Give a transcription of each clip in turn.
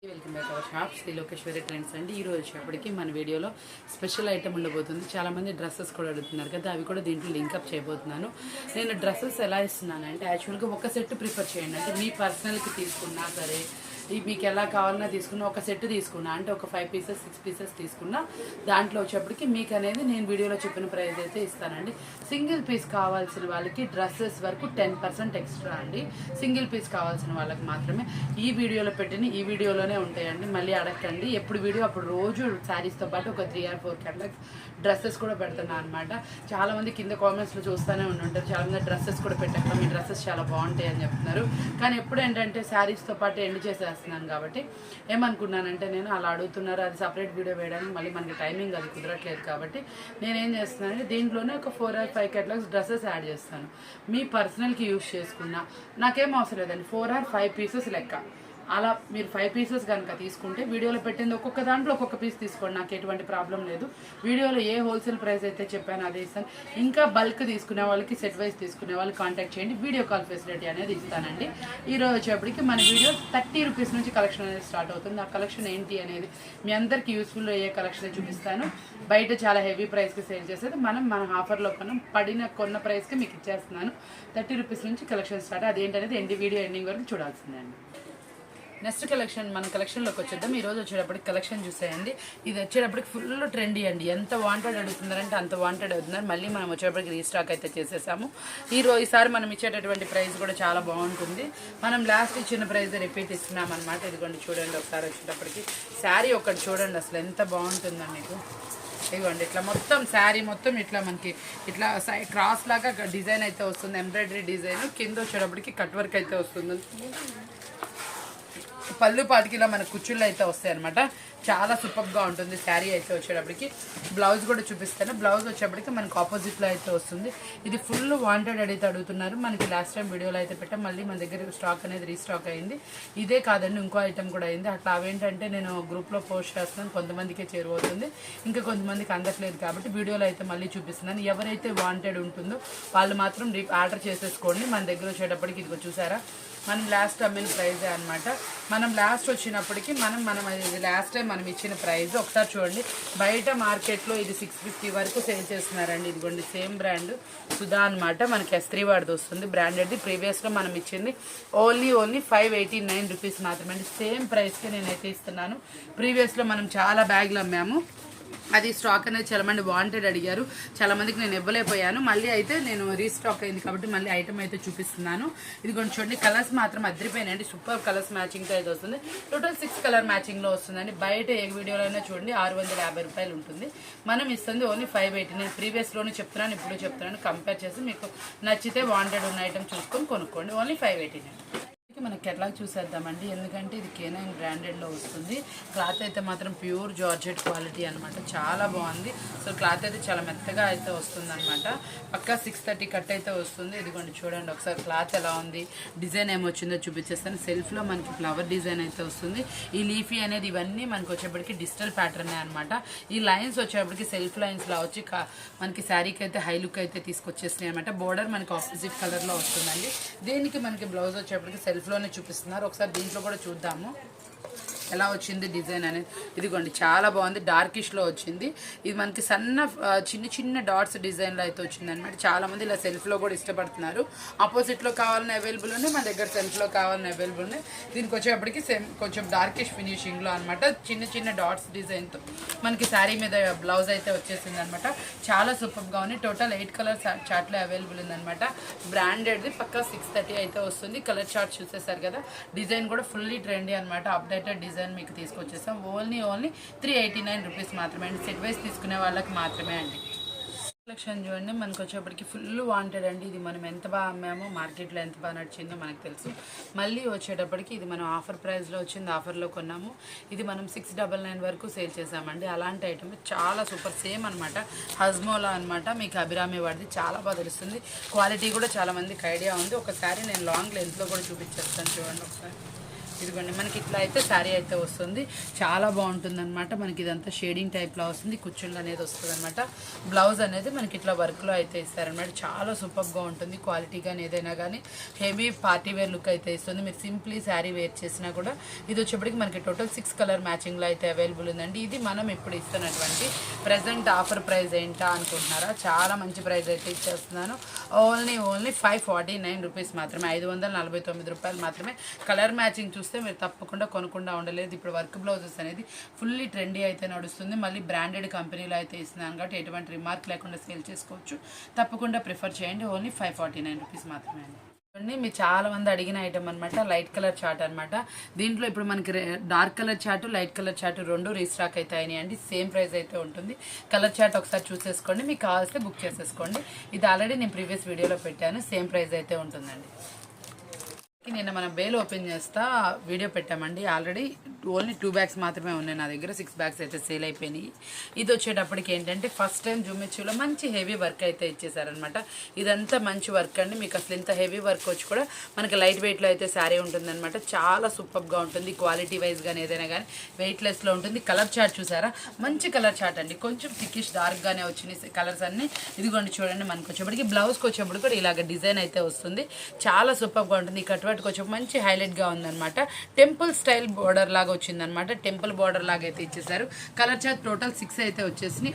Welcome back our shop Shri Lokeshwari trends అండి. ఈ రోజు వచ్చేప్పటికి మన వీడియోలో స్పెషల్ ఐటమ్ ఉండబోతుంది. చాలామంది డ్రెస్సెస్ కూడా అడుగుతున్నారు కదా, అవి కూడా దీంట్లో లింకప్ చేయబోతున్నాను. నేను డ్రెస్సెస్ ఎలా ఇస్తున్నానంటే యాక్చువల్గా ఒక సెట్ ప్రిఫర్ చేయండి. అంటే మీ పర్సనల్కి తీసుకున్నా సరే, మీకు ఎలా కావాలన్నా తీసుకున్నా, ఒక సెట్ తీసుకున్నా అంటే ఒక 5 పీసెస్ 6 పీసెస్ తీసుకున్నా దాంట్లో వచ్చేప్పటికి మీకు అనేది నేను వీడియోలో చెప్పిన ప్రైస్ అయితే ఇస్తానండి. సింగిల్ పీస్ కావాల్సిన వాళ్ళకి డ్రెస్సెస్ వరకు 10% ఎక్స్ట్రా అండి. సింగిల్ పీస్ కావాల్సిన వాళ్ళకి మాత్రమే ఈ వీడియోలో పెట్టిన ఈ వీడియోలోనే ఉంటాయండి. మళ్ళీ అడగండి, ఎప్పుడు వీడియో అప్పుడు రోజు శారీస్తో పాటు ఒక 3 or 4 కేటలాగ్స్ డ్రెస్సెస్ కూడా పెడుతున్నాను అనమాట. చాలామంది కింద కామెంట్స్లో చూస్తూనే ఉంటారు, చాలామంది డ్రెస్సెస్ కూడా పెట్టాక మీ డ్రెస్సెస్ చాలా బాగుంటాయి అని చెప్తున్నారు. కానీ ఎప్పుడు ఏంటంటే శారీస్తో పాటు ఎండ్ చేసేస్తున్నాను కాబట్టి ఏమనుకున్నానంటే, నేను అలా అడుగుతున్నారు, అది సపరేట్ వీడియో వేయడానికి మళ్ళీ మనకి టైమింగ్ అది కుదరట్లేదు కాబట్టి నేనేం చేస్తున్నానంటే దీంట్లోనే ఒక 4 or 5 కేటలాగ్స్ డ్రెస్సెస్ యాడ్ చేస్తాను. మీ పర్సనల్కి యూజ్ చేసుకున్నా నాకేం అవసరం లేదండి. 4 or 5 పీసెస్ లెక్క. అలా మీరు 5 పీసెస్ కనుక తీసుకుంటే వీడియోలో పెట్టింది ఒక్కొక్క దాంట్లో ఒక్కొక్క పీస్ తీసుకోండి, నాకు ఎటువంటి ప్రాబ్లం లేదు. వీడియోలో ఏ హోల్సేల్ ప్రైస్ అయితే చెప్పాను అదే ఇస్తాను. ఇంకా బల్క్ తీసుకునే వాళ్ళకి, సెట్ వైజ్ తీసుకునే వాళ్ళకి కాంటాక్ట్ చేయండి, వీడియో కాల్ ఫెసిలిటీ అనేది ఇస్తానండి. ఈరోజు వచ్చేప్పటికి మన వీడియో 30 రూపీస్ నుంచి కలెక్షన్ అనేది స్టార్ట్ అవుతుంది. ఆ కలెక్షన్ ఏంటి అనేది మీ అందరికీ యూస్ఫుల్ అయ్యే కలెక్షన్ చూపిస్తాను. బయట చాలా హెవీ ప్రైస్కి సేల్ చేసేది మన ఆఫర్లో కొన్న ప్రైస్కి మీకు ఇచ్చేస్తున్నాను. 30 రూపీస్ నుంచి కలెక్షన్ స్టార్ట్. అదేంటనేది వీడియో ఎండింగ్ వరకు చూడాల్సిందండి. నెక్స్ట్ కలెక్షన్ మన కలెక్షన్లోకి వచ్చేద్దాం. ఈరోజు వచ్చేటప్పటికి కలెక్షన్ చూసేయండి. ఇది వచ్చేటప్పటికి ఫుల్ ట్రెండీ అండి. ఎంత వాంటెడ్ అడుగుతున్నారంటే అంత వాంటెడ్ అవుతున్నారు. మళ్ళీ మనం వచ్చేటప్పటికి రీస్టాక్ అయితే చేసేసాము. ఈసారి మనం ఇచ్చేటటువంటి ప్రైస్ కూడా చాలా బాగుంటుంది. మనం లాస్ట్ ఇచ్చిన ప్రైస్ రిపీట్ ఇస్తున్నాం అనమాట. ఇదిగోండి చూడండి, ఒకసారి వచ్చేటప్పటికి శారీ ఒకటి చూడండి, అసలు ఎంత బాగుంటుందండి మీకు. ఇదిగోండి ఇట్లా మొత్తం శారీ మొత్తం ఇట్లా మనకి ఇట్లా క్రాస్ లాగా డిజైన్ అయితే వస్తుంది, ఎంబ్రాయిడరీ డిజైన్. కింద వచ్చేటప్పటికి కట్ వర్క్ అయితే వస్తుంది. పళ్ళు పాతికి ఇలా మన కుచ్చుళ్ళు అయితే వస్తాయి అనమాట. చాలా సూపర్గా ఉంటుంది శారీ అయితే వచ్చేటప్పటికి. బ్లౌజ్ కూడా చూపిస్తాను. బ్లౌజ్ వచ్చేటప్పటికి మనకు ఆపోజిట్లో అయితే వస్తుంది. ఇది ఫుల్ వాంటెడ్ అయితే అడుగుతున్నారు. మనకి లాస్ట్ టైం వీడియోలో అయితే పెట్టాం, మళ్ళీ మన దగ్గర స్టాక్ అనేది రీస్టాక్ అయింది. ఇదే కాదండి, ఇంకో ఐటెం కూడా అయింది. అట్లా అవేంటంటే నేను గ్రూప్లో పోస్ట్ చేస్తున్నాను, కొంతమందికే చేరువవుతుంది, ఇంకా కొంతమందికి అందట్లేదు కాబట్టి వీడియోలో అయితే మళ్ళీ చూపిస్తున్నాను. ఎవరైతే వాంటెడ్ ఉంటుందో వాళ్ళు మాత్రం ఆర్డర్ చేసేసుకోండి. మన దగ్గర వచ్చేటప్పటికి ఇదిగో చూసారా, మనం లాస్ట్ అమ్మిన ప్రైజే అనమాట. మనం లాస్ట్ వచ్చినప్పటికీ ఇది లాస్ట్ టైం మనం ఇచ్చిన ప్రైజ్ ఒకసారి చూడండి. బయట మార్కెట్లో ఇది 650 వరకు సేల్ చేస్తున్నారండి. ఇదిగోండి సేమ్ బ్రాండ్ సుధా అనమాట, మనకి S3 వాడిది వస్తుంది బ్రాండెడ్ది. ప్రీవియస్లో మనం ఇచ్చింది ఓన్లీ 589 రూపీస్ మాత్రమే అండి. సేమ్ ప్రైస్కి నేనైతే ఇస్తున్నాను. ప్రీవియస్లో మనం చాలా బ్యాగులు అమ్మాము, అది స్టాక్ అనేది చాలామంది వాంటెడ్ అడిగారు, చాలామందికి నేను ఇవ్వలేకపోయాను. మళ్ళీ అయితే నేను రీస్టాక్ అయింది కాబట్టి మళ్ళీ ఐటమ్ అయితే చూపిస్తున్నాను. ఇది కొంచెం చూడండి, కలర్స్ మాత్రం అదిరిపోయినాయండి. సూపర్ కలర్స్ మ్యాచింగ్తో అయితే వస్తుంది. టోటల్ 6 కలర్ మ్యాచింగ్లో వస్తుందండి. బయట ఏ వీడియోలో అయినా చూడండి 650 రూపాయలు ఉంటుంది, మనం ఇస్తుంది ఓన్లీ 580. నేను ప్రీవియస్లోనే చెప్తున్నాను, ఇప్పుడు చెప్తున్నాను. కంపేర్ చేసి మీకు నచ్చితే వాంటెడ్ ఉన్న ఐటమ్ చూసుకొని కొనుక్కోండి. ఓన్లీ 589. మన కేటలాగ్ చూసేద్దామండి, ఎందుకంటే ఇది K9 బ్రాండెడ్లో వస్తుంది. క్లాత్ అయితే మాత్రం ప్యూర్ జార్జెట్ క్వాలిటీ అనమాట, చాలా బాగుంది. సో క్లాత్ అయితే చాలా మెత్తగా అయితే వస్తుంది అనమాట. పక్కా 630 కట్ అయితే వస్తుంది. ఇదిగోండి చూడండి ఒకసారి క్లాత్ ఎలా ఉంది, డిజైన్ ఏమొచ్చిందో చూపించేస్తాను. సెల్ఫ్లో మనకి ఫ్లవర్ డిజైన్ అయితే వస్తుంది. ఈ లీఫీ అనేది ఇవన్నీ మనకి వచ్చేప్పటికి డిజిటల్ ప్యాటర్నే అనమాట. ఈ లైన్స్ వచ్చేప్పటికి సెల్ఫ్ లైన్స్లా వచ్చి మనకి శారీకి అయితే హై లుక్ అయితే తీసుకొచ్చేసినాయి అనమాట. బోర్డర్ మనకి ఆపోజిట్ కలర్లో వస్తుందండి. దీనికి మనకి బ్లౌజ్ వచ్చేప్పటికి సెల్ఫ్లోనే చూపిస్తున్నారు. ఒకసారి దీంట్లో కూడా చూద్దాము ఎలా వచ్చింది డిజైన్ అనేది. ఇదిగోండి చాలా బాగుంది, డార్కిష్లో వచ్చింది. ఇది మనకి చిన్న డాట్స్ డిజైన్లో అయితే వచ్చింది అనమాట. చాలామంది ఇలా సెల్ఫ్లో కూడా ఇష్టపడుతున్నారు. ఆపోజిట్లో కావాలని అవైలబుల్ ఉన్నాయి, మన దగ్గర సెల్ఫ్లో కావాలని అవైలబుల్ ఉన్నాయి. దీనికి వచ్చేప్పటికి కొంచెం డార్కిష్ ఫినిషింగ్లో అనమాట, చిన్న డాట్స్ డిజైన్తో మనకి శారీ మీద బ్లౌజ్ అయితే వచ్చేసింది అనమాట. చాలా సూపర్గా ఉంది. టోటల్ 8 కలర్ చార్ట్లో అవైలబుల్ ఉందనమాట. బ్రాండెడ్ది పక్కా 630 అయితే వస్తుంది. కలర్ చార్ట్ చూసేసారు కదా, డిజైన్ కూడా ఫుల్లీ ట్రెండీ అనమాట. అప్డేటెడ్ డిజైన్ మీకు తీసుకొచ్చేసాం. ఓన్లీ 389 రూపీస్ మాత్రమే అండి. సెట్ వైజ్ తీసుకునే వాళ్ళకి మాత్రమే అండి. కలెక్షన్ చూడండి, మనకు వచ్చేప్పటికి ఫుల్ వాంటెడ్ అండి. ఇది మనం ఎంత బాగా అమ్మామో, మార్కెట్లో ఎంత బాగా నడిచిందో మనకు తెలుసు. మళ్ళీ వచ్చేటప్పటికి ఇది మనం ఆఫర్ ప్రైస్లో వచ్చింది, ఆఫర్లో కొన్నాము. ఇది మనం 699 వరకు సేల్ చేసామండి. అలాంటి ఐటమ్ చాలా సూపర్, సేమ్ అనమాట, హజ్మోలా అనమాట. మీకు అభిరామి వాడిది చాలా బాగా తెలుస్తుంది. క్వాలిటీ కూడా చాలా మందికి ఐడియా ఉంది. ఒకసారి నేను లాంగ్ లెంత్లో కూడా చూపించేస్తాను చూడండి ఒకసారి. ఇదిగోండి మనకి ఇట్లా అయితే శారీ అయితే వస్తుంది, చాలా బాగుంటుంది అనమాట. మనకి ఇదంతా షేడింగ్ టైప్లో వస్తుంది, కుచ్చుళ్ళు అనేది వస్తుంది అనమాట. బ్లౌజ్ అనేది మనకి ఇట్లా వర్క్లో అయితే ఇస్తారనమాట. చాలా సూపర్గా ఉంటుంది, క్వాలిటీ కానీ ఏదైనా కానీ హెవీ పార్టీ వేర్ లుక్ అయితే ఇస్తుంది. మీరు సింప్లీ శారీ వేర్ చేసినా కూడా ఇది వచ్చేప్పటికి మనకి టోటల్ 6 కలర్ మ్యాచింగ్లో అయితే అవైలబుల్ ఉందండి. ఇది మనం ఇప్పుడు ఇస్తున్నటువంటి ప్రజెంట్ ఆఫర్ ప్రైస్ ఏంటా అనుకుంటున్నారా? చాలా మంచి ప్రైస్ అయితే ఇచ్చేస్తున్నాను. ఓన్లీ 549 రూపీస్ మాత్రమే, 549 రూపాయలు మాత్రమే. కలర్ మ్యాచింగ్ చూస్తే మీరు తప్పకుండా కొనకుండా ఉండలేదు. ఇప్పుడు వర్క్ బ్లౌజెస్ అనేది ఫుల్లీ ట్రెండీ అయితే నడుస్తుంది. మళ్ళీ బ్రాండెడ్ కంపెనీలో అయితే ఇస్తున్నాను కాబట్టి ఎటువంటి రిమార్క్ లేకుండా సేల్ చేసుకోవచ్చు. తప్పకుండా ప్రిఫర్ చేయండి. ఓన్లీ 549 రూపీస్ మాత్రమే అండి. మీరు చాలా మంది అడిగిన ఐటమ్ అనమాట, లైట్ కలర్ చార్ట్ అనమాట. దీంట్లో ఇప్పుడు మనకి dark colour chart, light colour chart రెండు రీస్టాక్ అయితే అయినాయండి. సేమ్ ప్రైస్ అయితే ఉంటుంది. కలర్ చార్ట్ ఒకసారి చూసేసుకోండి, మీకు కావాల్స్తే బుక్ చేసేసుకోండి. ఇది ఆల్రెడీ నేను ప్రీవియస్ వీడియోలో పెట్టాను, సేమ్ ప్రైస్ అయితే ఉంటుందండి. నిన్న మనం బేల్ ఓపెన్ చేస్తా వీడియో పెట్టామండి. ఆల్రెడీ ఓన్లీ 2 బ్యాగ్స్ మాత్రమే ఉన్నాయి నా దగ్గర, 6 బ్యాగ్స్ అయితే సేల్ అయిపోయినాయి. ఇది వచ్చేటప్పటికి ఏంటంటే ఫస్ట్ టైం జుమ్మిచ్చులో మంచి హెవీ వర్క్ అయితే ఇచ్చేసారనమాట. ఇదంతా మంచి వర్క్ అండి. మీకు అసలు ఇంత హెవీ వర్క్ వచ్చి కూడా మనకి లైట్ వెయిట్లో అయితే శారీ ఉంటుందన్నమాట. చాలా సూపర్గా ఉంటుంది, క్వాలిటీ వైజ్ కానీ ఏదైనా కానీ వెయిట్లెస్లో ఉంటుంది. కలర్ చార్ట్ చూసారా, మంచి కలర్ చార్ట్ అండి. కొంచెం థిక్కిష్ డార్క్గానే వచ్చినాయి కలర్స్ అన్నీ. ఇదిగోండి చూడండి, మనకు వచ్చేప్పటికి బ్లౌజ్కి వచ్చేప్పుడు కూడా ఇలాగ డిజైన్ అయితే వస్తుంది. చాలా సూపర్గా ఉంటుంది. కట్ కొంచెం మంచి హైలైట్గా ఉందన్నమాట. టెంపుల్ స్టైల్ బార్డర్ లాగా వచ్చిందనమాట. టెంపుల్ బార్డర్ లాగా అయితే ఇచ్చేసారు. కలర్ చార్ట్ టోటల్ 6 అయితే వచ్చేసినాయి.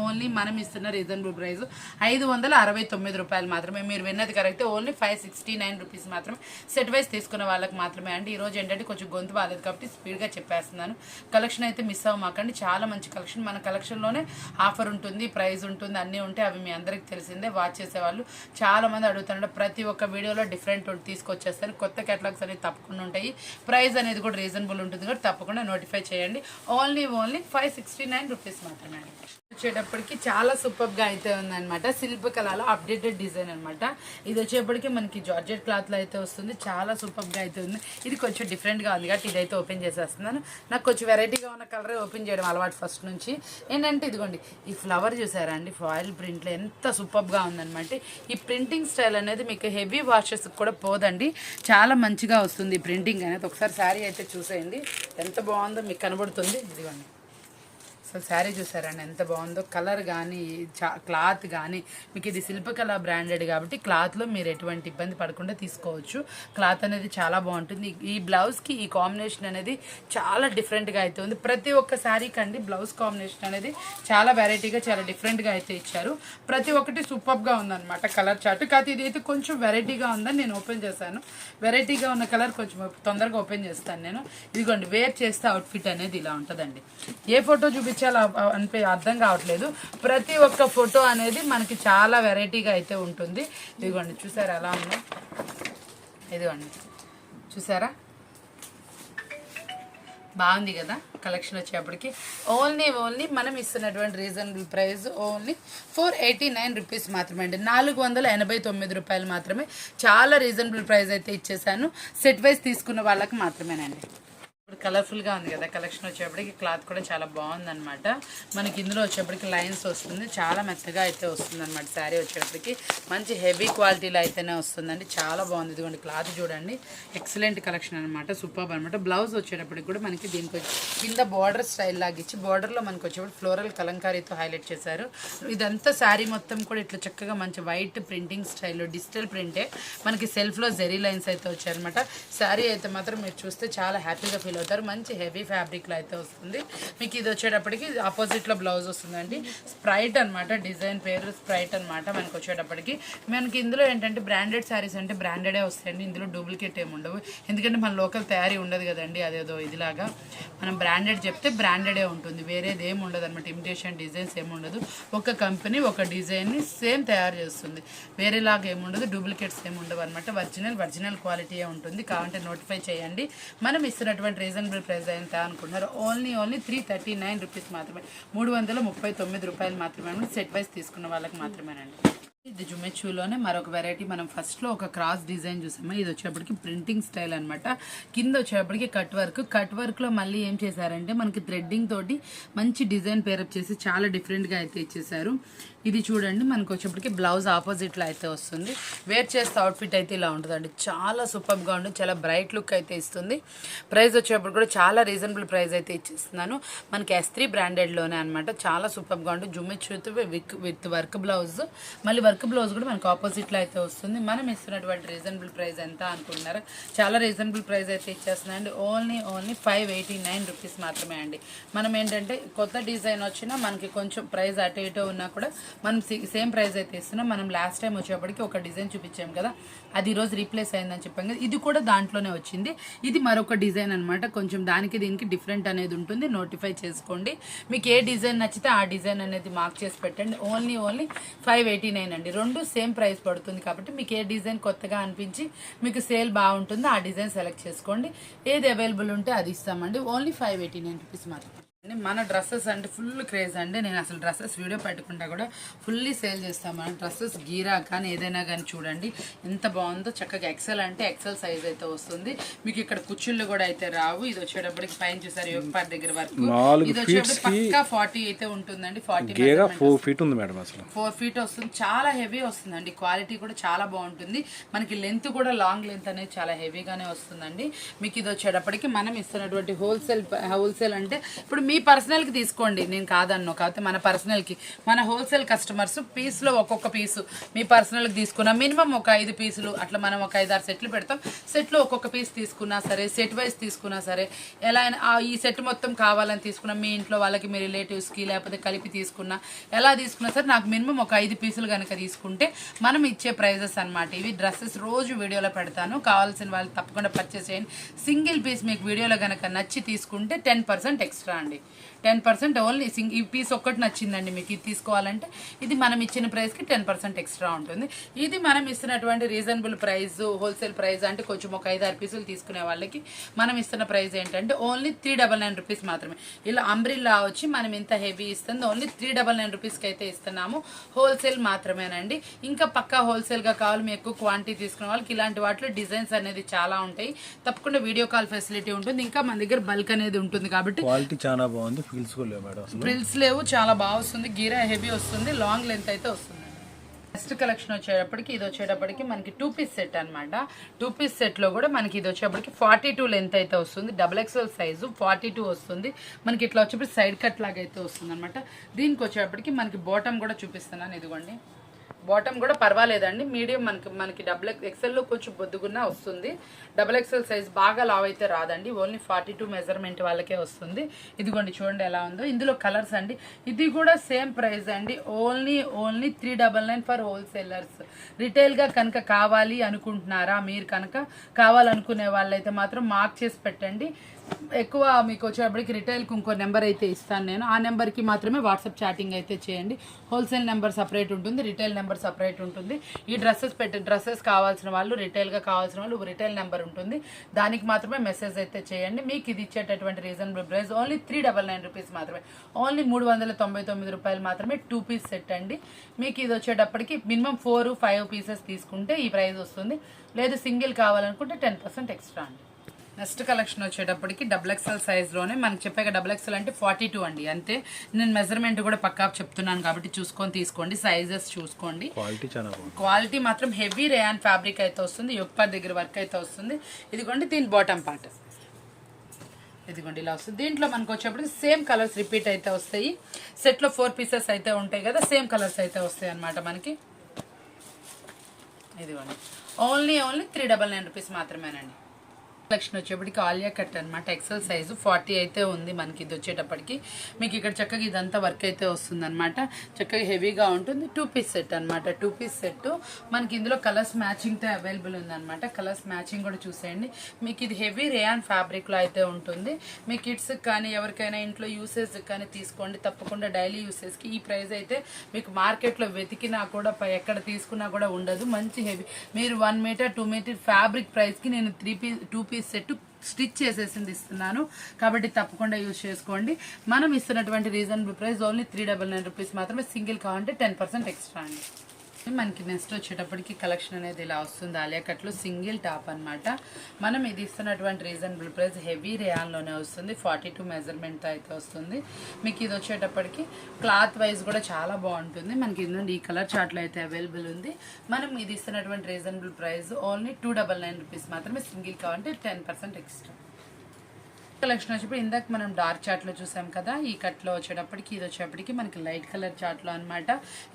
ఓన్లీ మనం ఇస్తున్న రీజనబుల్ ప్రైస్ 569 రూపాయలు మాత్రమే. మీరు విన్నది కరెక్ట్, ఓన్లీ 569 రూపీస్ మాత్రమే. సెట్ వైజ్ తీసుకున్న వాళ్ళకి మాత్రమే అండి. ఈరోజు ఏంటంటే కొంచెం గొంతు బాగాలేదు కాబట్టి స్పీడ్గా చెప్పేస్తున్నాను. కలెక్షన్ అయితే మిస్ అవ్వమాకండి, చాలా మంచి కలెక్షన్. మన కలెక్షన్లోనే ఆఫర్ ఉంటుంది, ప్రైస్ ఉంటుంది, అన్నీ ఉంటాయి. అవి మీ అందరికీ తెలిసిందే. వాచ్ చేసేవాళ్ళు చాలా మంది అడుగుతున్నారు. ప్రతి ఒక్క వీడియోలో డిఫరెంట్ తీసుకొచ్చేస్తారు. కొత్త కేటలాగ్స్ అనేది తప్పకుండా ఉంటాయి. ప్రైస్ అనేది కూడా రీజనబుల్ ఉంటుంది కాబట్టి తప్పకుండా నోటిఫై చేయండి. ఓన్లీ 569 రూపీస్ మాత్రమే. వచ్చేటప్పటికి చాలా సూపర్గా అయితే ఉందన్నమాట. శిల్పకళలో అప్డేటెడ్ డిజైన్ అనమాట. ఇది వచ్చేప్పటికి మనకి జార్జెట్ క్లాత్లో అయితే వస్తుంది. చాలా సూపర్గా అయితే ఉంది. ఇది కొంచెం డిఫరెంట్గా ఉంది కాబట్టి ఇదైతే ఓపెన్ చేసేస్తున్నాను. నాకు కొంచెం వెరైటీగా ఉన్న కలరే ఓపెన్ చేయడం అలవాటు ఫస్ట్ నుంచి. ఏంటంటే ఇదిగోండి, ఈ ఫ్లవర్ చూసారా అండి, ఫాయిల్ ప్రింట్లో ఎంత సూపర్గా ఉందన్నమాట. ఈ ప్రింటింగ్ స్టైల్ అనేది మీకు హెవీ వాషెస్ కూడా పోదండి, చాలా మంచిగా వస్తుంది ఈ ప్రింటింగ్ అనేది. ఒకసారి శారీ అయితే చూసేయండి, ఎంత బాగుందో మీకు కనబడుతుంది. ఇదిగోండి, అసలు శారీ చూసారండి ఎంత బాగుందో. కలర్ కానీ క్లాత్ కానీ మీకు ఇది శిల్పకళ బ్రాండెడ్ కాబట్టి క్లాత్లో మీరు ఎటువంటి ఇబ్బంది పడకుండా తీసుకోవచ్చు. క్లాత్ అనేది చాలా బాగుంటుంది. ఈ బ్లౌజ్కి ఈ కాంబినేషన్ అనేది చాలా డిఫరెంట్గా అయితే ఉంది. ప్రతి ఒక్క శారీకి అండి బ్లౌజ్ కాంబినేషన్ అనేది చాలా వెరైటీగా చాలా డిఫరెంట్గా అయితే ఇచ్చారు. ప్రతి ఒక్కటి సూపర్గా ఉందన్నమాట కలర్ చార్ట్. కాకపోతే ఇది అయితే కొంచెం వెరైటీగా ఉందని నేను ఓపెన్ చేశాను. వెరైటీగా ఉన్న కలర్ కొంచెం తొందరగా ఓపెన్ చేస్తాను నేను. ఇదిగోండి, వేర్ చేస్తే అవుట్ఫిట్ అనేది ఇలా ఉంటుందండి. ఏ ఫోటో చూపించాలో అర్థం కావట్లేదు. ప్రతి ఒక్క ఫోటో అనేది మనకి చాలా వెరైటీగా అయితే ఉంటుంది. ఇదిగోండి చూసారా ఎలా ఉందో, ఇదిగోండి చూసారా, బాగుంది కదా కలెక్షన్ వచ్చేప్పటికి. ఓన్లీ మనం ఇస్తున్నటువంటి రీజనబుల్ ప్రైస్ ఓన్లీ 489 రూపీస్ మాత్రమే అండి. 489 రూపాయలు మాత్రమే. చాలా రీజనబుల్ ప్రైస్ అయితే ఇచ్చేసాను. సెట్ వైజ్ తీసుకున్న వాళ్ళకి మాత్రమేనండి. ఇప్పుడు కలర్ఫుల్గా ఉంది కదా కలెక్షన్ వచ్చేప్పటికి. క్లాత్ కూడా చాలా బాగుందన్నమాట. మనకి ఇందులో వచ్చేప్పటికి లైన్స్ వస్తుంది, చాలా మెత్తగా అయితే వస్తుంది అనమాట. శారీ వచ్చేప్పటికి మంచి హెవీ క్వాలిటీలో అయితేనే వస్తుందండి. చాలా బాగుంది. ఇదిగోండి క్లాత్ చూడండి, ఎక్సలెంట్ కలెక్షన్ అనమాట, సూపర్ అనమాట. బ్లౌజ్ వచ్చేటప్పటికి కూడా మనకి దీనికి కింద బార్డర్ స్టైల్ లాగా ఇచ్చి బార్డర్లో మనకి వచ్చేప్పుడు ఫ్లోరల్ కలంకారీతో హైలైట్ చేశారు. ఇదంతా శారీ మొత్తం కూడా ఇట్లా చక్కగా మంచి వైట్ ప్రింటింగ్ స్టైల్లో డిజిటల్ ప్రింటే మనకి సెల్ఫ్లో జెరీ లైన్స్ అయితే వచ్చాయన్నమాట. శారీ అయితే మాత్రం మీరు చూస్తే చాలా హ్యాపీగా ఫీల్ అవుతారు. మంచి హెవీ ఫ్యాబ్రిక్లో అయితే వస్తుంది. మీకు ఇది వచ్చేటప్పటికి ఆపోజిట్లో బ్లౌజ్ వస్తుందండి. స్ప్రైట్ అనమాట, డిజైన్ పేరు స్ప్రైట్ అనమాట. మనకి వచ్చేటప్పటికి మనకి ఇందులో ఏంటంటే బ్రాండెడ్ శారీస్ అంటే బ్రాండెడే వస్తాయండి. ఇందులో డూప్లికేట్ ఏమి ఉండవు, ఎందుకంటే మన లోకల్ తయారీ ఉండదు కదండి. అదేదో ఇదిలాగా మనం బ్రాండెడ్ చెప్తే బ్రాండెడే ఉంటుంది, వేరేది ఏమి ఉండదు అనమాట. ఇమిటేషన్ డిజైన్స్ ఏమి ఉండదు. ఒక కంపెనీ ఒక డిజైన్ని సేమ్ తయారు చేస్తుంది, వేరేలాగా ఏముండదు, డూప్లికేట్స్ ఏమి ఉండవు అనమాట. ఒరిజినల్ క్వాలిటీయే ఉంటుంది. కావాలంటే నోటిఫై చేయండి. మనం ఇస్తున్నటువంటి రీజనబుల్ ప్రైస్ ఎంత అనుకుంటున్నారు? ఓన్లీ 339 రూపీస్ మాత్రమే, 339 రూపాయలు మాత్రమే. సెట్ వైజ్ తీసుకున్న వాళ్ళకి మాత్రమేనండి. ఇది జుమెచ్యూలోనే మరొక వెరైటీ. మనం ఫస్ట్లో ఒక క్రాస్ డిజైన్ చూసాము. ఇది వచ్చేప్పటికి ప్రింటింగ్ స్టైల్ అనమాట. కింద వచ్చేప్పటికి కట్ వర్క్లో మళ్ళీ ఏం చేశారంటే మనకి థ్రెడ్డింగ్ తోటి మంచి డిజైన్ పేరప్ చేసి చాలా డిఫరెంట్గా అయితే ఇచ్చేసారు. ఇది చూడండి మనకు వచ్చేప్పటికి బ్లౌజ్ ఆపోజిట్లో అయితే వస్తుంది. వేర్ చేస్తే అవుట్ఫిట్ అయితే ఇలా ఉంటుందండి. చాలా సూపర్గా ఉంటుంది, చాలా బ్రైట్ లుక్ అయితే ఇస్తుంది. ప్రైస్ వచ్చేటప్పుడు కూడా చాలా రీజనబుల్ ప్రైస్ అయితే ఇచ్చేస్తున్నాను. మనకి S3 బ్రాండెడ్లోనే అనమాట. చాలా సూపర్గా ఉంటుంది. జుమ్మిచ్చుతూ విత్ వర్క్ బ్లౌజ్, మళ్ళీ వర్క్ బ్లౌజ్ కూడా మనకు ఆపోజిట్లో అయితే వస్తుంది. మనం ఇస్తున్నటువంటి రీజనబుల్ ప్రైస్ ఎంత అనుకుంటున్నారా? చాలా రీజనబుల్ ప్రైస్ అయితే ఇచ్చేస్తున్నాయండి. ఓన్లీ 589 రూపీస్ మాత్రమే అండి. మనం ఏంటంటే కొత్త డిజైన్ వచ్చినా మనకి కొంచెం ప్రైస్ అటు ఇటు ఉన్నా కూడా మనం సేమ్ ప్రైస్ అయితే ఇస్తున్నాం. మనం లాస్ట్ టైం వచ్చేప్పటికి ఒక డిజైన్ చూపించాం కదా, అది ఈరోజు రీప్లేస్ అయిందని చెప్పాం కదా, ఇది కూడా దాంట్లోనే వచ్చింది. ఇది మరొక డిజైన్ అనమాట. కొంచెం దానికి దీనికి డిఫరెంట్ అనేది ఉంటుంది. నోటిఫై చేసుకోండి. మీకు ఏ డిజైన్ నచ్చితే ఆ డిజైన్ అనేది మార్క్ చేసి పెట్టండి. ఓన్లీ 589 అండి. రెండు సేమ్ ప్రైస్ పడుతుంది కాబట్టి మీకు ఏ డిజైన్ కొత్తగా అనిపించి మీకు సేల్ బాగుంటుందో ఆ డిజైన్ సెలెక్ట్ చేసుకోండి. ఏది అవైలబుల్ ఉంటే అది ఇస్తామండి. ఓన్లీ 589 రూపీస్ మాత్రం. మన డ్రెస్సెస్ అంటే ఫుల్ క్రేజ్ అండి. నేను అసలు డ్రెస్సెస్ వీడియో పెట్టుకుంటా కూడా ఫుల్లీ సేల్ చేస్తాను. మన డ్రెస్సెస్ గీరా కానీ ఏదైనా కానీ చూడండి ఎంత బాగుందో. చక్కగా ఎక్సెల్ అంటే ఎక్సెల్ సైజ్ అయితే వస్తుంది. మీకు ఇక్కడ కుచ్చుళ్ళు కూడా అయితే రావు. ఇది వచ్చేటప్పటికి పైన చూసారు యోగపార్ దగ్గర వరకు. ఇది వచ్చేటప్పుడు పక్కా 40 అయితే ఉంటుందండి. 4 ఫీట్ ఉంది మేడం. అసలు 4 ఫీట్ వస్తుంది. చాలా హెవీ వస్తుందండి. క్వాలిటీ కూడా చాలా బాగుంటుంది. మనకి లెంత్ కూడా లాంగ్ లెంత్ అనేది చాలా హెవీగానే వస్తుందండి. మీకు ఇది వచ్చేటప్పటికి మనం ఇస్తున్నటువంటి హోల్సేల్ అంటే ఇప్పుడు మీ పర్సనల్కి తీసుకోండి, నేను కాదన్నో. కాకపోతే మన పర్సనల్కి మన హోల్సేల్ కస్టమర్స్ పీస్లో ఒక్కొక్క పీసు మీ పర్సనల్కి తీసుకున్నా మినిమం ఒక 5 పీసులు అట్లా మనం ఒక 5-6 సెట్లు పెడతాం. సెట్లో ఒక్కొక్క పీస్ తీసుకున్నా సరే, సెట్ వైజ్ తీసుకున్నా సరే, ఎలా అయినా ఈ సెట్ మొత్తం కావాలని తీసుకున్నా, మీ ఇంట్లో వాళ్ళకి మీ రిలేటివ్స్కి లేకపోతే కలిపి తీసుకున్నా, ఎలా తీసుకున్నా సరే నాకు మినిమం ఒక 5 పీసులు కనుక తీసుకుంటే మనం ఇచ్చే ప్రైజెస్ అనమాట ఇవి. డ్రెస్సెస్ రోజు వీడియోలో పెడతాను, కావాల్సిన వాళ్ళు తప్పకుండా పర్చేస్ చేయండి. సింగిల్ పీస్ మీకు వీడియోలో కనుక నచ్చి తీసుకుంటే 10% ఎక్స్ట్రా అండి. 10% ఓన్లీ ఈ పీస్ ఒక్కటి నచ్చిందండి మీకు, ఇది తీసుకోవాలంటే ఇది మనం ఇచ్చిన ప్రైస్కి 10% ఎక్స్ట్రా ఉంటుంది. ఇది మనం ఇస్తున్నటువంటి రీజనబుల్ ప్రైస్, హోల్సేల్ ప్రైస్ అంటే కొంచెం ఒక 5-6 పీసులు తీసుకునే వాళ్ళకి మనం ఇస్తున్న ప్రైస్ ఏంటంటే ఓన్లీ 399 రూపీస్ మాత్రమే. ఇలా అంబ్రిల్లా వచ్చి మనం ఇంత హెవీ ఇస్తుంది ఓన్లీ 399 రూపీస్కి అయితే ఇస్తున్నాము. హోల్సేల్ మాత్రమేనండి. ఇంకా పక్కా హోల్సేల్గా కావాలి మీకు ఎక్కువ క్వాంటిటీ తీసుకునే వాళ్ళకి ఇలాంటి వాటిలో డిజైన్స్ అనేది చాలా ఉంటాయి. తప్పకుండా వీడియో కాల్ ఫెసిలిటీ ఉంటుంది. ఇంకా మన దగ్గర బల్క్ అనేది ఉంటుంది కాబట్టి క్వాలిటీ చాలా బాగుంది. ఫ్రిల్స్ లేవు, చాలా బాగా వస్తుంది. గీరా హెవీ వస్తుంది, లాంగ్ లెంత్ అయితే వస్తుంది. నెక్స్ట్ కలెక్షన్ వచ్చేటప్పటికి ఇది వచ్చేటప్పటికి మనకి 2 పీస్ సెట్ అనమాట. 2 పీస్ సెట్లో కూడా మనకి ఇది వచ్చేటప్పటికి 42 లెంత్ అయితే వస్తుంది. XXL సైజు 42 వస్తుంది. మనకి ఇట్లా వచ్చేప్పటికి సైడ్ కట్ లాగా అయితే వస్తుంది అనమాట. దీనికి వచ్చేటప్పటికి మనకి బాటమ్ కూడా చూపిస్తున్నాను. ఇదిగోండి బాటమ్ కూడా పర్వాలేదండి, మీడియం మనకి XXL లో కొంచెం బొద్దుగున్నా వస్తుంది. XXL సైజ్ బాగా లావ్ అయితే రాదండి. ఓన్లీ 42 మెజర్మెంట్ వాళ్ళకే వస్తుంది. ఇదిగోండి చూడండి ఎలా ఉందో. ఇందులో కలర్స్ అండి. ఇది కూడా సేమ్ ప్రైస్ అండి. Only 399 for wholesalers. రిటైల్గా కనుక కావాలి అనుకుంటున్నారా, మీరు కనుక కావాలనుకునే వాళ్ళైతే మాత్రం మార్క్ చేసి పెట్టండి. ఎక్కువ మీకు వచ్చేటప్పటికి రిటైల్కి ఇంకో నెంబర్ అయితే ఇస్తాను నేను. ఆ నెంబర్కి మాత్రమే వాట్సాప్ చాటింగ్ అయితే చేయండి. హోల్సేల్ నెంబర్ సపరేట్ ఉంటుంది, రిటైల్ నెంబర్ సపరేట్ ఉంటుంది. ఈ డ్రెస్సెస్ కావాల్సిన వాళ్ళు, రిటైల్గా కావాల్సిన వాళ్ళు రిటైల్ నెంబర్ ఉంటుంది, దానికి మాత్రమే మెసేజ్ అయితే చేయండి. మీకు ఇది ఇచ్చేటటువంటి రీజనబుల్ ప్రైస్ ఓన్లీ 399 రూపీస్ మాత్రమే. ఓన్లీ 399 రూపాయలు మాత్రమే 2 పీస్ సెట్ అండి. మీకు ఇది వచ్చేటప్పటికి మినిమం 4-5 పీసెస్ తీసుకుంటే ఈ ప్రైస్ వస్తుంది. లేదు సింగిల్ కావాలనుకుంటే 10% ఎక్స్ట్రా అండి. నెక్స్ట్ కలెక్షన్ వచ్చేటప్పటికి XXL సైజ్లోనే మనకి చెప్పాక XXL అంటే 42 అండి. అంతే, నేను మెజర్మెంట్ కూడా పక్కా చెప్తున్నాను కాబట్టి చూసుకొని తీసుకోండి, సైజెస్ చూసుకోండి. క్వాలిటీ మాత్రం హెవీ రేయాన్ ఫ్యాబ్రిక్ అయితే వస్తుంది. యోగపార్ దగ్గర వర్క్ అయితే వస్తుంది. ఇదిగోండి దీని బాటమ్ పార్ట్ ఇదిగోండి ఇలా వస్తుంది. దీంట్లో మనకు వచ్చేప్పటికి సేమ్ కలర్స్ రిపీట్ అయితే వస్తాయి. సెట్లో 4 పీసెస్ అయితే ఉంటాయి కదా, సేమ్ కలర్స్ అయితే వస్తాయి అనమాట మనకి. ఇదిగోండి ఓన్లీ 399 రూపీస్ మాత్రమేనండి. కలెక్షన్ వచ్చేప్పటికి ఆలియా కట్ అనమాట. ఎక్సెల్ సైజు 40 అయితే ఉంది మనకి. ఇది వచ్చేటప్పటికి మీకు ఇక్కడ చక్కగా ఇదంతా వర్క్ అయితే వస్తుంది అనమాట. చక్కగా హెవీగా ఉంటుంది. 2 పీస్ సెట్ అనమాట. 2 పీస్ సెట్ మనకి ఇందులో కలర్స్ మ్యాచింగ్తో అవైలబుల్ ఉందన్నమాట. కలర్స్ మ్యాచింగ్ కూడా చూసేయండి. మీకు ఇది హెవీ రేయాన్ ఫ్యాబ్రిక్లో అయితే ఉంటుంది. మీ కిడ్స్కి కానీ ఎవరికైనా ఇంట్లో యూసేజ్కి కానీ తీసుకోండి. తప్పకుండా డైలీ యూసేజ్కి ఈ ప్రైస్ అయితే మీకు మార్కెట్లో వెతికినా కూడా ఎక్కడ తీసుకున్నా కూడా ఉండదు. మంచి హెవీ, మీరు 1 మీటర్ 2 మీటర్ ఫ్యాబ్రిక్ ప్రైస్కి నేను 2 పీస్ సెట్ స్టిచ్ చేసేసింది ఇస్తున్నాను కాబట్టి తప్పకుండా యూజ్ చేసుకోండి. మనం ఇస్తున్నటువంటి రీజనబుల్ ప్రైస్ ఓన్లీ 399 రూపీస్ మాత్రమే. సింగిల్ కావాలంటే 10% ఎక్స్ట్రా అండి. మనకి నెక్స్ట్ వచ్చేటప్పటికి కలెక్షన్ అనేది ఇలా వస్తుంది. ఆలియా కట్లో సింగిల్ టాప్ అన్నమాట. మనం ఇది ఇస్తున్నటువంటి రీజనబుల్ ప్రైస్ హెవీ రేయాన్లోనే వస్తుంది. 42 మెజర్మెంట్ అయితే వస్తుంది. మీకు ఇది వచ్చేటప్పటికి క్లాత్ వైజ్ కూడా చాలా బాగుంటుంది. మనకి ఏంటంటే ఈ కలర్ చార్ట్లో అయితే అవైలబుల్ ఉంది. మనం ఇది ఇస్తున్నటువంటి రీజనబుల్ ప్రైస్ ఓన్లీ 299 రూపీస్ మాత్రమే. సింగిల్ కావాలంటే 10% ఎక్స్ట్రా. కలెక్షన్ వచ్చేప్పుడు ఇందాక మనం డార్క్ చార్ట్లో చూసాం కదా, ఈ కట్లో వచ్చేటప్పటికి ఇది వచ్చేటప్పటికి మనకి లైట్ కలర్ చార్ట్లో అనమాట.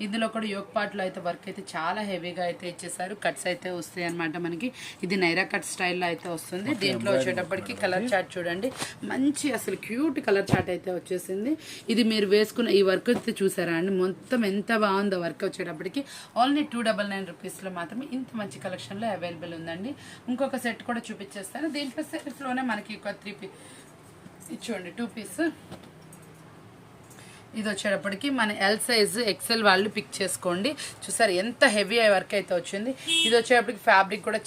ఇందులో కూడా యోగ్ పార్ట్లో అయితే వర్క్ అయితే చాలా హెవీగా అయితే ఇచ్చేసారు. కట్స్ అయితే వస్తాయి అనమాట. మనకి ఇది నైరా కట్ స్టైల్లో అయితే వస్తుంది. దీంట్లో వచ్చేటప్పటికి కలర్ చార్ట్ చూడండి, మంచి అసలు క్యూట్ కలర్ చార్ట్ అయితే వచ్చేసింది. ఇది మీరు వేసుకున్న ఈ వర్క్ అయితే చూసారా అండి, మొత్తం ఎంత బాగుందో వర్క్ వచ్చేటప్పటికి. ఓన్లీ 299 రూపీస్లో మాత్రమే ఇంత మంచి కలెక్షన్లో అవైలబుల్ ఉందండి. ఇంకొక సెట్ కూడా చూపించేస్తాను. దీంట్లో సెట్స్లోనే మనకి ఒక 3 ఇచ్చుకోండి 2 పీస్. ఇది వచ్చేటప్పటికి మన ఎల్ సైజు ఎక్సెల్ వాళ్ళు పిక్ చేసుకోండి. చూసారు ఎంత హెవీ వర్క్ అయితే వచ్చింది. ఇది వచ్చేటప్పటికి ఫ్యాబ్రిక్ కూడా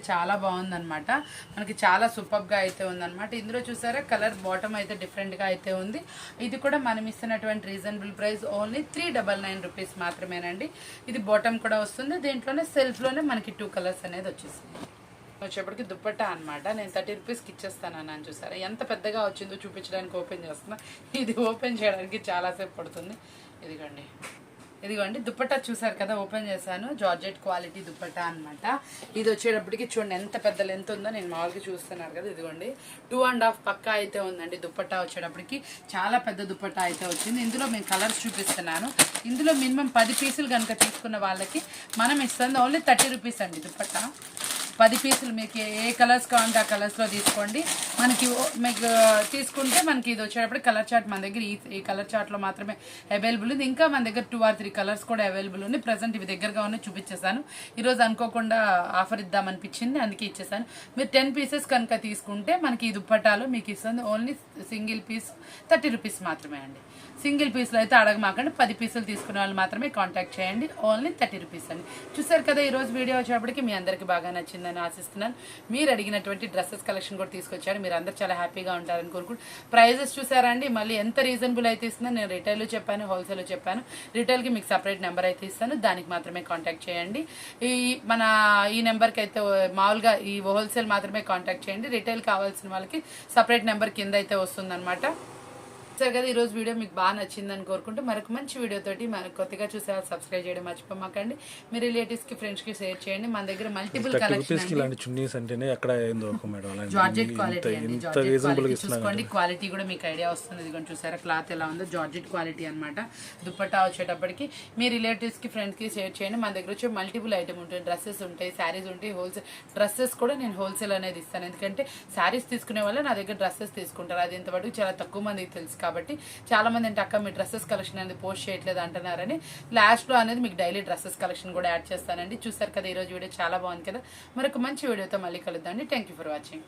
చాలా బాగుందన్నమాట. మనకి చాలా సూపర్గా అయితే ఉందన్నమాట. ఇందులో చూసారా కలర్ బాటమ్ అయితే డిఫరెంట్గా అయితే ఉంది. ఇది కూడా మనం ఇస్తున్నటువంటి రీజనబుల్ ప్రైస్ ఓన్లీ 399 రూపీస్ మాత్రమేనండి. ఇది బాటమ్ కూడా వస్తుంది. దీంట్లోనే సెల్ఫ్లోనే మనకి 2 కలర్స్ అనేది వచ్చేసింది. వచ్చేప్పటికి దుప్పట్టా అనమాట. నేను 30 రూపీస్కి ఇచ్చేస్తాను అని చూసారా ఎంత పెద్దగా వచ్చిందో చూపించడానికి ఓపెన్ చేస్తున్నా. ఇది ఓపెన్ చేయడానికి చాలాసేపు పడుతుంది. ఇదిగోండి దుప్పట్టా చూసారు కదా, ఓపెన్ చేశాను. జార్జెట్ క్వాలిటీ దుప్పట్టా అనమాట. ఇది వచ్చేటప్పటికి చూడండి ఎంత పెద్ద లెంత్ ఉందో. నేను మామూలుగా చూస్తున్నారు కదా, ఇదిగోండి 2.5 పక్కా అయితే ఉందండి. దుప్పట్టా వచ్చేటప్పటికి చాలా పెద్ద దుప్పట్టా అయితే వచ్చింది. ఇందులో మేము కలర్స్ చూపిస్తున్నాను. ఇందులో మినిమం 10 పీసులు కనుక తీసుకున్న వాళ్ళకి మనం ఇస్తుంది ఓన్లీ 30 రూపీస్ అండి. దుప్పట్టా 10 పీసులు మీకు ఏ కలర్స్ కావాలంటే ఆ కలర్స్లో తీసుకోండి. మీకు తీసుకుంటే మనకి ఇది వచ్చేటప్పుడు కలర్ చార్ట్ మన దగ్గర ఈ కలర్ చార్ట్లో మాత్రమే అవైలబుల్ ఉంది. ఇంకా మన దగ్గర 2 or 3 కలర్స్ కూడా అవైలబుల్ ఉంది. ప్రజెంట్ ఇవి దగ్గరగా ఉన్నాయి చూపించేసాను. ఈరోజు అనుకోకుండా ఆఫర్ ఇద్దామనిపించింది, అందుకే ఇచ్చేసాను. మీరు 10 పీసెస్ కనుక తీసుకుంటే మనకి ఈ దుప్పటాలు మీకు ఇస్తుంది ఓన్లీ సింగిల్ పీస్ 30 రూపీస్ మాత్రమే అండి. సింగిల్ పీస్లో అయితే అడగమాకండి. 10 పీసులు తీసుకునే వాళ్ళు మాత్రమే కాంటాక్ట్ చేయండి. ఓన్లీ 30 రూపీస్ అండి. చూసారు కదా, ఈరోజు వీడియో వచ్చేటప్పటికి మీ అందరికీ బాగా నచ్చిందని ఆశిస్తున్నాను. మీరు అడిగినటువంటి డ్రెస్సెస్ కలెక్షన్ కూడా తీసుకొచ్చారు. మీరు అందరూ చాలా హ్యాపీగా ఉంటారని కోరుకుంటూ ప్రైజెస్ చూసారా అండి, మళ్ళీ ఎంత రీజనబుల్ అయితే ఇస్తుందని నేను రిటైల్లో చెప్పాను, హోల్సేల్లో చెప్పాను. రిటైల్కి మీకు సపరేట్ నెంబర్ అయితే ఇస్తాను, దానికి మాత్రమే కాంటాక్ట్ చేయండి. ఈ నెంబర్కి అయితే మామూలుగా ఈ హోల్సేల్ మాత్రమే కాంటాక్ట్ చేయండి. రిటైల్ కావాల్సిన వాళ్ళకి సపరేట్ నెంబర్ కింద అయితే వస్తుందన్నమాట. సరే కదా, ఈరోజు వీడియో మీకు బాగా నచ్చిందని కోరుకుంటూ మరొక మంచి వీడియోతోటి మనకు కొత్తగా చూసే సబ్స్క్రైబ్ చేయడం మర్చిపోమాకండి. మీ రిలేటివ్స్కి ఫ్రెండ్స్కి షేర్ చేయండి. మన దగ్గర మల్టిపుల్ కలెక్షన్ జార్జెట్ క్వాలిటీ అండి. చూసుకోండి, క్వాలిటీ కూడా మీకు ఐడియా వస్తుంది. ఇదిగోండి చూసారా క్లాత్ ఎలా ఉందో, జార్జెట్ క్వాలిటీ అనమాట. దుప్పట్టా వచ్చేటప్పటికి మీ రిలేటివ్స్కి ఫ్రెండ్స్కి షేర్ చేయండి. మన దగ్గర వచ్చి మల్టిపుల్ ఐటమ్ ఉంటాయి. డ్రెస్సెస్ ఉంటాయి, శారీస్ ఉంటాయి, హోల్సేల్ డ్రెస్సెస్ కూడా నేను హోల్సేల్ అనేది ఇస్తాను. ఎందుకంటే శారీస్ తీసుకునే వాళ్ళు నా దగ్గర డ్రెస్సెస్ తీసుకుంటారు. అది ఇంతవరకు చాలా తక్కువ మందికి తెలుసు కాబట్టి చాలా మంది అంటే అక్క మీ డ్రెస్సెస్ కలెక్షన్ అనేది పోస్ట్ చేయట్లేదు అంటున్నారని లాస్ట్లో అనేది మీకు డైలీ డ్రెస్సెస్ కలెక్షన్ కూడా యాడ్ చేస్తానండి. చూసారు కదా, ఈరోజు వీడియో చాలా బాగుంది కదా. మరొక మంచి వీడియోతో మళ్ళీ కలుద్దాం అండి. Thank you for watching.